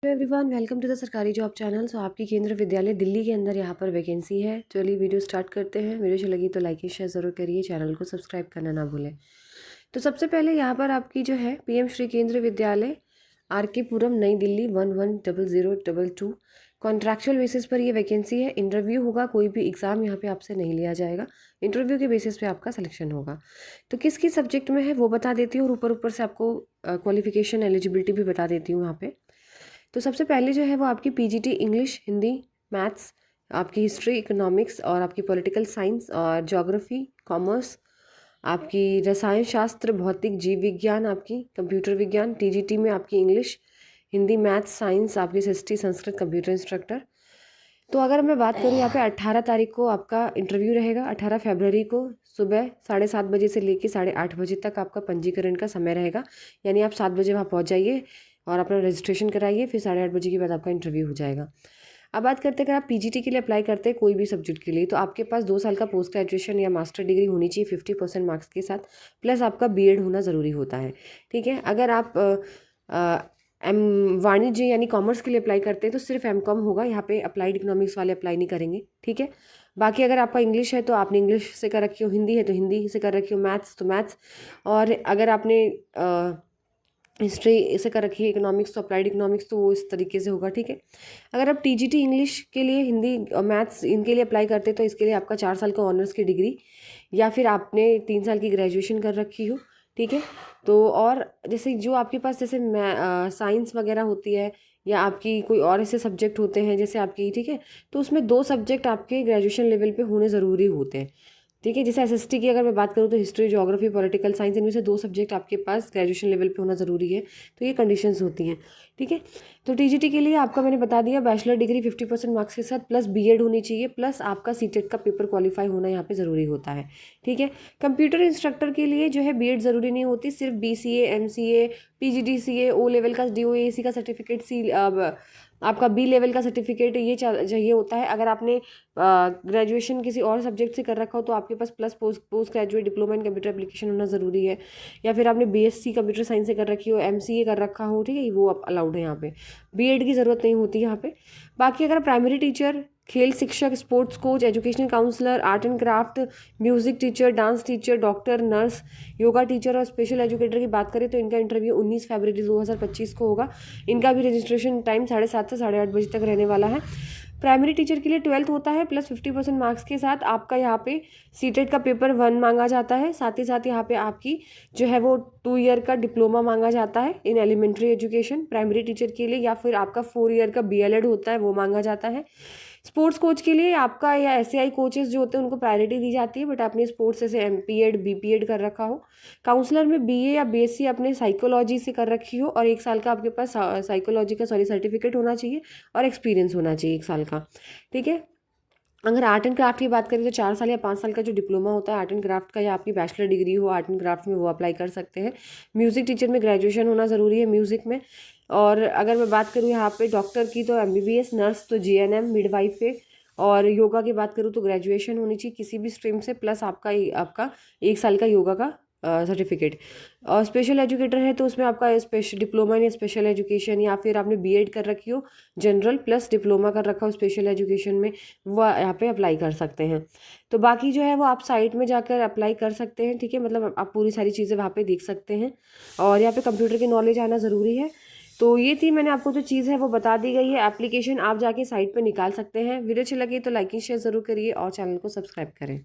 Hello everyone, welcome to the सरकारी job channel. आपकी केंद्रीय विद्यालय दिल्ली के अंदर यहाँ पर वैकेंसी है। चलिए वीडियो स्टार्ट करते हैं। वीडियो अच्छी लगी तो लाइक शेयर ज़रूर करिए, चैनल को सब्सक्राइब करना ना भूलें। तो सबसे पहले यहाँ पर आपकी जो है पीएम श्री केंद्रीय विद्यालय RK पुरम नई दिल्ली 110022 कॉन्ट्रैक्चुअल बेसिस पर ये वैकेंसी है। इंटरव्यू होगा, कोई भी एग्ज़ाम यहाँ पे आपसे नहीं लिया जाएगा। इंटरव्यू के बेसिस पे आपका सिलेक्शन होगा। तो किस किस सब्जेक्ट में है वो बता देती हूँ और ऊपर ऊपर से आपको क्वालिफिकेशन एलिजिबिलिटी भी बता देती हूँ यहाँ पे। तो सबसे पहले जो है वो आपकी PGT इंग्लिश, हिंदी, मैथ्स, आपकी हिस्ट्री, इकोनॉमिक्स और आपकी पॉलिटिकल साइंस और ज्योग्राफी, कॉमर्स, आपकी रसायन शास्त्र, भौतिक, जीव विज्ञान, आपकी कंप्यूटर विज्ञान। TGT में आपकी इंग्लिश, हिंदी, मैथ्स, साइंस, आपकी हिस्ट्री, संस्कृत, कंप्यूटर इंस्ट्रक्टर। तो अगर मैं बात करूँ यहाँ पे 18 तारीख को आपका इंटरव्यू रहेगा। 18 फरवरी को सुबह 7:30 बजे से लेकर 8:30 बजे तक आपका पंजीकरण का समय रहेगा। यानी आप 7 बजे वहाँ पहुँच जाइए और अपना रजिस्ट्रेशन कराइए, फिर 8:30 बजे के बाद आपका इंटरव्यू हो जाएगा। अब बात करते हैं, अगर आप PGT के लिए अप्लाई करते हैं कोई भी सब्जेक्ट के लिए, तो आपके पास 2 साल का पोस्ट ग्रेजुएशन या मास्टर डिग्री होनी चाहिए 50% मार्क्स के साथ, प्लस आपका B.Ed होना ज़रूरी होता है। ठीक है। अगर आप वाणिज्य यानी कॉमर्स के लिए अप्लाई करते हैं तो सिर्फ M.Com होगा। यहाँ पे अप्लाइड इकोनॉमिक्स वाले अप्लाई नहीं करेंगे। ठीक है। बाकी अगर आपका इंग्लिश है तो आपने इंग्लिश से कर रखी हो, हिंदी है तो हिंदी से कर रखी हो, मैथ्स तो मैथ्स, और अगर आपने हिस्ट्री से कर रखी है, इकोनॉमिक्स तो अप्लाइड इकोनॉमिक्स, तो वो इस तरीके से होगा। ठीक है। अगर आप TGT इंग्लिश के लिए, हिंदी, मैथ्स इनके लिए अप्लाई करते हैं तो इसके लिए आपका 4 साल का ऑनर्स की डिग्री या फिर आपने 3 साल की ग्रेजुएशन कर रखी हो। ठीक है। तो और जैसे जो आपके पास जैसे साइंस वगैरह होती है या आपकी कोई और ऐसे सब्जेक्ट होते हैं जैसे आपकी, ठीक है, तो उसमें 2 सब्जेक्ट आपके ग्रेजुएशन लेवल पे होने ज़रूरी होते हैं। ठीक है। जैसे SST की अगर मैं बात करूँ तो हिस्ट्री, ज्योग्राफी, पॉलिटिकल साइंस, इनमें से 2 सब्जेक्ट आपके पास ग्रेजुएशन लेवल पे होना ज़रूरी है। तो ये कंडीशंस होती हैं। ठीक है। तो TGT के लिए आपका मैंने बता दिया, बैचलर डिग्री 50% मार्क्स के साथ प्लस B.Ed होनी चाहिए, प्लस आपका CTET का पेपर क्वालिफाई होना यहाँ पे ज़रूरी होता है। ठीक है। कंप्यूटर इंस्ट्रक्टर के लिए जो है B.Ed ज़रूरी नहीं होती, सिर्फ BCA, MCA, PGDCA, O level का, DOAC का सर्टिफिकेट, आपका B लेवल का सर्टिफिकेट ये चाहिए होता है। अगर आपने ग्रेजुएशन किसी और सब्जेक्ट से कर रखा हो तो आपके पास plus post graduate diploma in computer application होना ज़रूरी है। या फिर आपने BSc कंप्यूटर साइंस से कर रखी हो, MCA कर रखा हो, ठीक है, वो अलाउड है यहाँ पे। B.Ed की ज़रूरत नहीं होती यहाँ पे। बाकी अगर प्राइमरी टीचर, खेल शिक्षक, sports coach, educational counsellor, art and craft, music teacher, dance teacher, doctor, nurse, yoga teacher और स्पेशल एजुकेटर की बात करें तो इनका इंटरव्यू 19 फरवरी 2025 को होगा। इनका भी रजिस्ट्रेशन टाइम 7:30 से 8:30 बजे तक रहने वाला है। प्राइमरी टीचर के लिए 12th होता है प्लस 50% मार्क्स के साथ आपका यहाँ पे CTET का पेपर 1 मांगा जाता है। साथ ही साथ यहाँ पे आपकी जो है वो 2 ईयर का डिप्लोमा मांगा जाता है in elementary education primary teacher के लिए, या फिर आपका 4 ईयर का BLED होता है, वो मांगा जाता है। स्पोर्ट्स कोच के लिए आपका या SAI कोचेस जो होते हैं उनको प्रायोरिटी दी जाती है, बट आपने स्पोर्ट्स जैसे MP.Ed, BP.Ed कर रखा हो। काउंसलर में BA या BSc अपने साइकोलॉजी से कर रखी हो और 1 साल का आपके पास साइकोलॉजी का सर्टिफिकेट होना चाहिए और एक्सपीरियंस होना चाहिए 1 साल का। ठीक है। अगर आर्ट एंड क्राफ्ट की बात करें तो 4 साल या 5 साल का जो डिप्लोमा होता है आर्ट एंड क्राफ्ट का, या आपकी बैचलर डिग्री हो आर्ट एंड क्राफ्ट में, वो अप्लाई कर सकते हैं। म्यूज़िक टीचर में ग्रेजुएशन होना ज़रूरी है म्यूज़िक में। और अगर मैं बात करूँ यहाँ पे डॉक्टर की तो MBBS, नर्स तो GNM, मिडवाइफ पे, और योगा की बात करूँ तो ग्रेजुएशन होनी चाहिए किसी भी स्ट्रीम से, प्लस आपका 1 साल का योगा का सर्टिफिकेट। और स्पेशल एजुकेटर है तो उसमें आपका special diploma in special education, या फिर आपने B.Ed कर रखी हो जनरल प्लस डिप्लोमा कर रखा हो स्पेशल एजुकेशन में, वो यहाँ पे अप्लाई कर सकते हैं। तो बाकी जो है वो आप साइट में जाकर अप्लाई कर सकते हैं। ठीक है। मतलब आप पूरी सारी चीज़ें वहाँ पे देख सकते हैं और यहाँ पे कंप्यूटर की नॉलेज आना ज़रूरी है। तो ये थी, मैंने आपको जो चीज़ है वो बता दी गई है। एप्लीकेशन आप जाके साइट पर निकाल सकते हैं। वीडियो अच्छी लगी तो लाइक शेयर ज़रूर करिए और चैनल को सब्सक्राइब करें।